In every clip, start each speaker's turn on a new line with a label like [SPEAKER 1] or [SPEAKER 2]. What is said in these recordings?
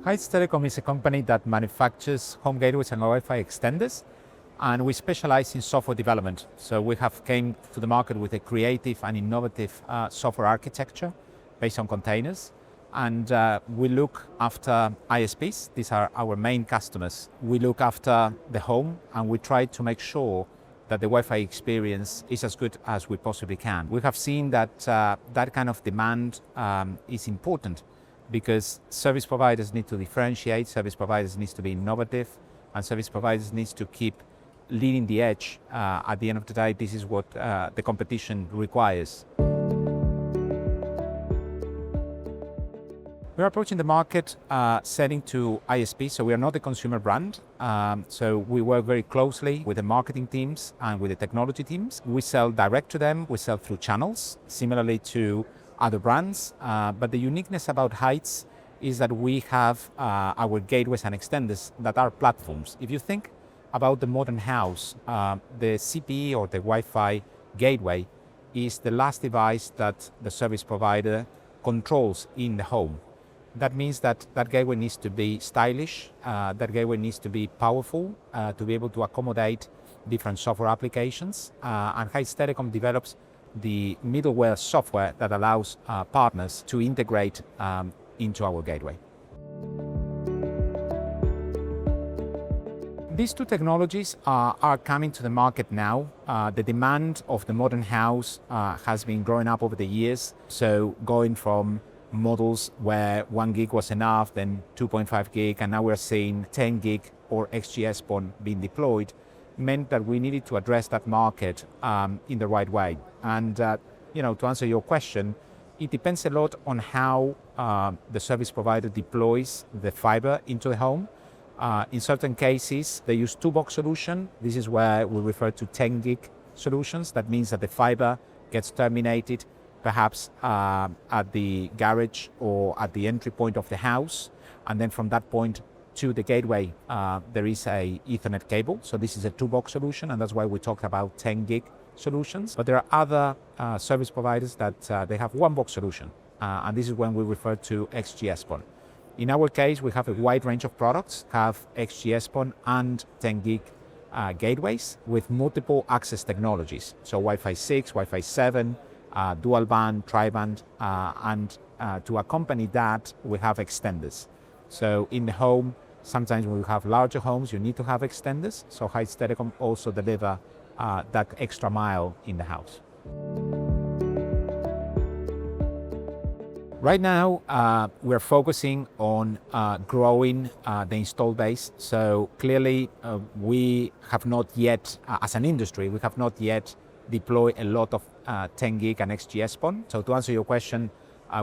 [SPEAKER 1] Heights Telecom is a company that manufactures home gateways and Wi-Fi extenders, and we specialize in software development. So we have came to the market with a creative and innovative software architecture based on containers. And we look after ISPs. These are our main customers. We look after the home, and we try to make sure that the Wi-Fi experience is as good as we possibly can. We have seen that that kind of demand is important because service providers need to differentiate, service providers need to be innovative, and service providers need to keep leading the edge. At the end of the day, this is what the competition requires. We're approaching the market selling to ISP, so we are not a consumer brand. So we work very closely with the marketing teams and with the technology teams. We sell direct to them, we sell through channels, similarly to other brands. But the uniqueness about Heights is that we have our gateways and extenders that are platforms. If you think about the modern house, the CPE or the Wi-Fi gateway is the last device that the service provider controls in the home. That means that that gateway needs to be stylish, that gateway needs to be powerful to be able to accommodate different software applications. And Heights Telecom develops the middleware software that allows partners to integrate into our gateway. These two technologies are coming to the market now. The demand of the modern house has been growing up over the years. So going from models where 1 gig was enough, then 2.5 gig, and now we're seeing 10 gig or XGS-PON being deployed, meant that we needed to address that market in the right way. And to answer your question, it depends a lot on how the service provider deploys the fiber into the home. In certain cases, they use two-box solution. This is where we refer to 10 gig solutions. That means that the fiber gets terminated perhaps at the garage or at the entry point of the house. And then from that point to the gateway, there is a Ethernet cable. So this is a two-box solution, and that's why we talked about 10 gig solutions. But there are other service providers that they have one-box solution. And this is when we refer to XGS-PON. In our case, we have a wide range of products, have XGS-PON and 10 gig gateways with multiple access technologies. So Wi-Fi 6, Wi-Fi 7, dual band, tri-band, and to accompany that, we have extenders. So in the home, sometimes when we have larger homes, you need to have extenders. So Heights Telecom also deliver that extra mile in the house. Right now, we're focusing on growing the install base. So clearly, we have not yet, as an industry, we have not yet deployed a lot of 10 gig and XGS-PON. So to answer your question,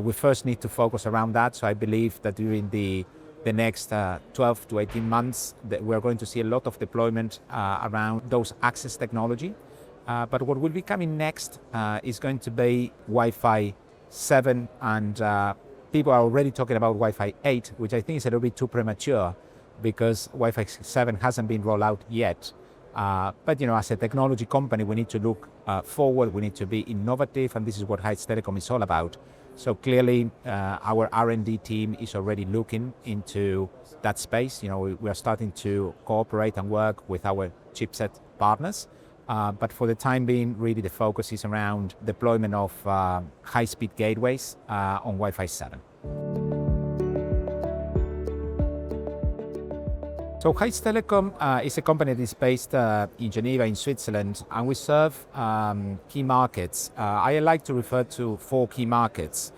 [SPEAKER 1] we first need to focus around that. So I believe that during the next 12 to 18 months, that we're going to see a lot of deployment around those access technology. But what will be coming next is going to be Wi-Fi 7, and people are already talking about Wi-Fi 8, which I think is a little bit too premature because Wi-Fi 7 hasn't been rolled out yet. But as a technology company, we need to look forward, we need to be innovative, and this is what Heights Telecom is all about. So clearly, our R&D team is already looking into that space. We are starting to cooperate and work with our chipset partners. But for the time being, really the focus is around deployment of high-speed gateways on Wi-Fi 7. So Heights Telecom is a company that is based in Geneva, in Switzerland, and we serve key markets. I like to refer to 4 key markets.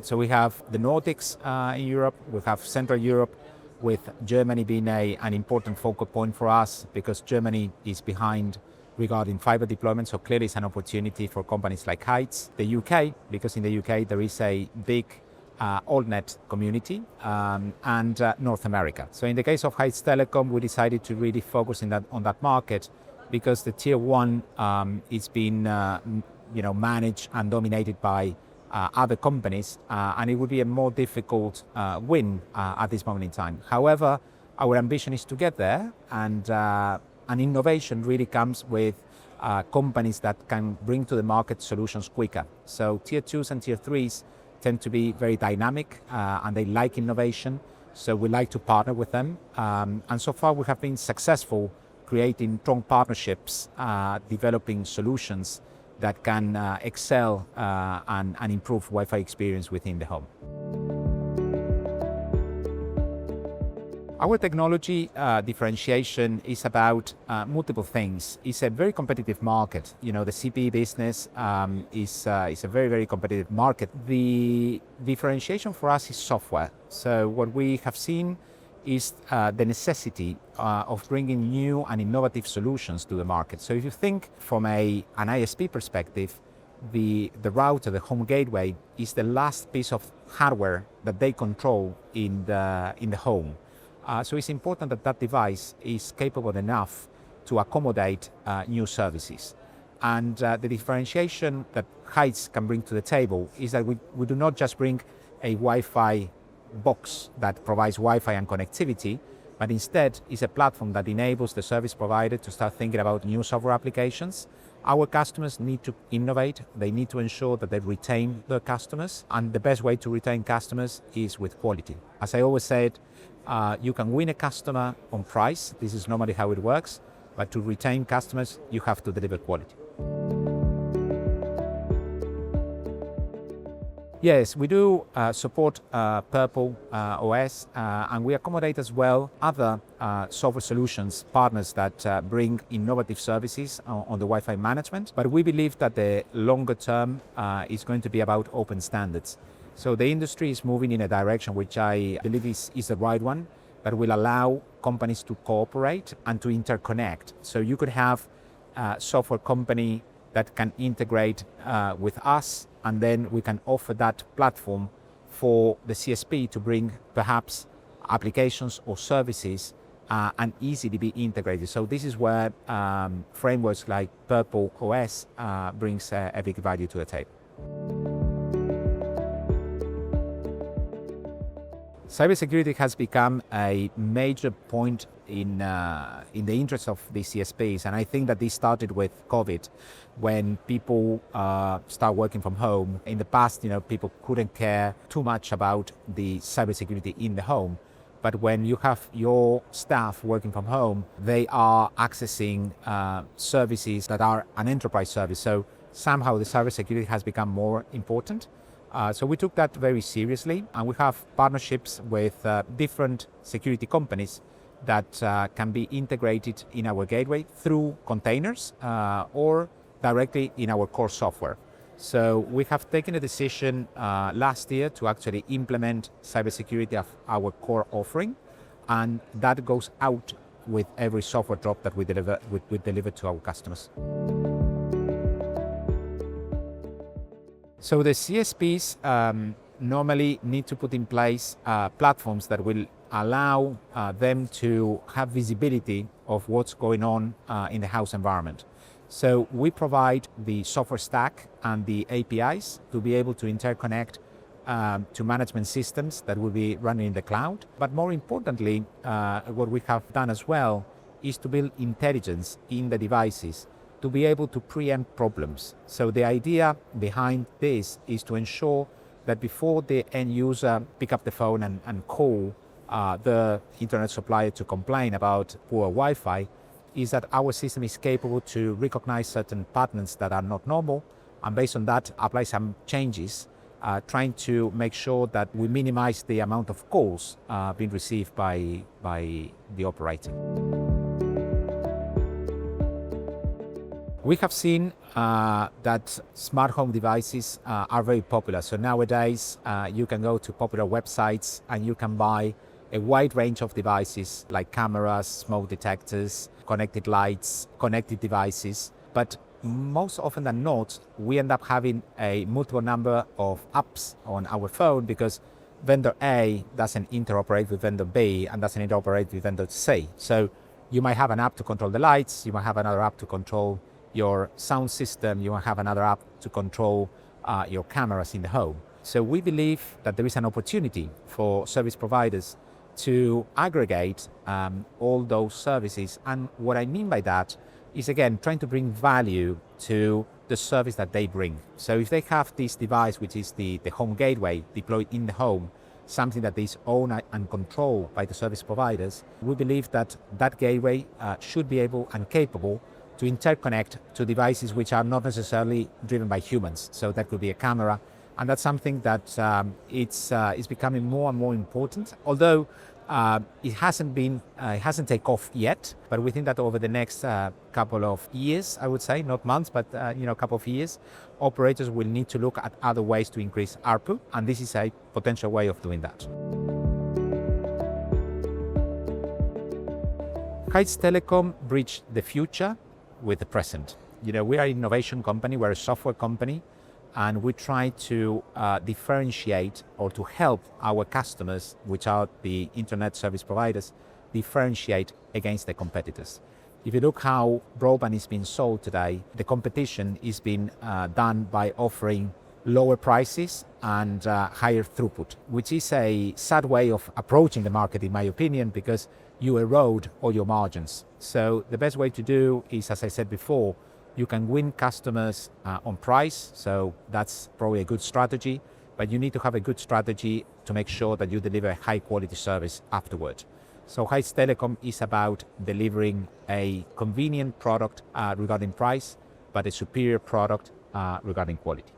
[SPEAKER 1] So we have the Nordics in Europe, we have Central Europe, with Germany being an important focal point for us because Germany is behind regarding fiber deployment, so clearly it's an opportunity for companies like Heights. The UK, because in the UK there is a big AllNet community, and North America. So in the case of Heights Telecom, we decided to really focus on that market because the tier 1 is being managed and dominated by other companies, and it would be a more difficult win at this moment in time. However, our ambition is to get there, and innovation really comes with companies that can bring to the market solutions quicker. So tier 2s and tier 3s tend to be very dynamic and they like innovation. So we like to partner with them. And so far we have been successful creating strong partnerships, developing solutions that can excel and improve Wi-Fi experience within the home. Our technology differentiation is about multiple things. It's a very competitive market. You know, the CPE business is a very, very competitive market. The differentiation for us is software. So what we have seen is the necessity of bringing new and innovative solutions to the market. So if you think from an ISP perspective, the router, the home gateway, is the last piece of hardware that they control in the home. So it's important that that device is capable enough to accommodate new services. And the differentiation that Heights can bring to the table is that we do not just bring a Wi-Fi box that provides Wi-Fi and connectivity, but instead is a platform that enables the service provider to start thinking about new software applications. Our customers need to innovate. They need to ensure that they retain their customers. And the best way to retain customers is with quality. As I always said, you can win a customer on price. This is normally how it works. But to retain customers, you have to deliver quality. Yes, we do support Purple OS, and we accommodate as well other software solutions partners that bring innovative services on the Wi-Fi management. But we believe that the longer term is going to be about open standards. So the industry is moving in a direction which I believe is the right one, that will allow companies to cooperate and to interconnect. So you could have a software company that can integrate with us, and then we can offer that platform for the CSP to bring perhaps applications or services and easily be integrated. So this is where frameworks like Purple OS brings a big value to the table. Cybersecurity has become a major point in the interest of the CSPs, and I think that this started with COVID, when people start working from home. In the past, people couldn't care too much about the cybersecurity in the home, but when you have your staff working from home, they are accessing services that are an enterprise service. So somehow the cybersecurity has become more important. So we took that very seriously, and we have partnerships with different security companies that can be integrated in our gateway through containers or directly in our core software. So we have taken a decision last year to actually implement cybersecurity of our core offering, and that goes out with every software drop that we deliver to our customers. So the CSPs normally need to put in place platforms that will allow them to have visibility of what's going on in the house environment. So we provide the software stack and the APIs to be able to interconnect to management systems that will be running in the cloud. But more importantly, what we have done as well is to build intelligence in the devices to be able to preempt problems. So the idea behind this is to ensure that before the end user pick up the phone and call the internet supplier to complain about poor Wi-Fi, is that our system is capable to recognize certain patterns that are not normal, and based on that apply some changes, trying to make sure that we minimize the amount of calls being received by the operator. We have seen that smart home devices are very popular. So nowadays, you can go to popular websites and you can buy a wide range of devices like cameras, smoke detectors, connected lights, connected devices. But most often than not, we end up having a multiple number of apps on our phone because vendor A doesn't interoperate with vendor B and doesn't interoperate with vendor C. So you might have an app to control the lights, you might have another app to control your sound system, you have another app to control your cameras in the home. So we believe that there is an opportunity for service providers to aggregate all those services. And what I mean by that is, again, trying to bring value to the service that they bring. So if they have this device, which is the home gateway deployed in the home, something that is owned and controlled by the service providers, we believe that that gateway should be able and capable to interconnect to devices which are not necessarily driven by humans. So that could be a camera, and that's something that it's becoming more and more important. Although it hasn't taken off yet, but we think that over the next couple of years, I would say, not months, but a couple of years, operators will need to look at other ways to increase ARPU, and this is a potential way of doing that. Heights Telecom bridge the future with the present. We are an innovation company, we're a software company, and we try to differentiate or to help our customers, which are the internet service providers, differentiate against the competitors. If you look how broadband is being sold today, the competition is being done by offering lower prices and higher throughput, which is a sad way of approaching the market, in my opinion, because you erode all your margins. So the best way to do is, as I said before, you can win customers on price, so that's probably a good strategy, but you need to have a good strategy to make sure that you deliver high quality service afterwards. So Heights Telecom is about delivering a convenient product regarding price, but a superior product regarding quality.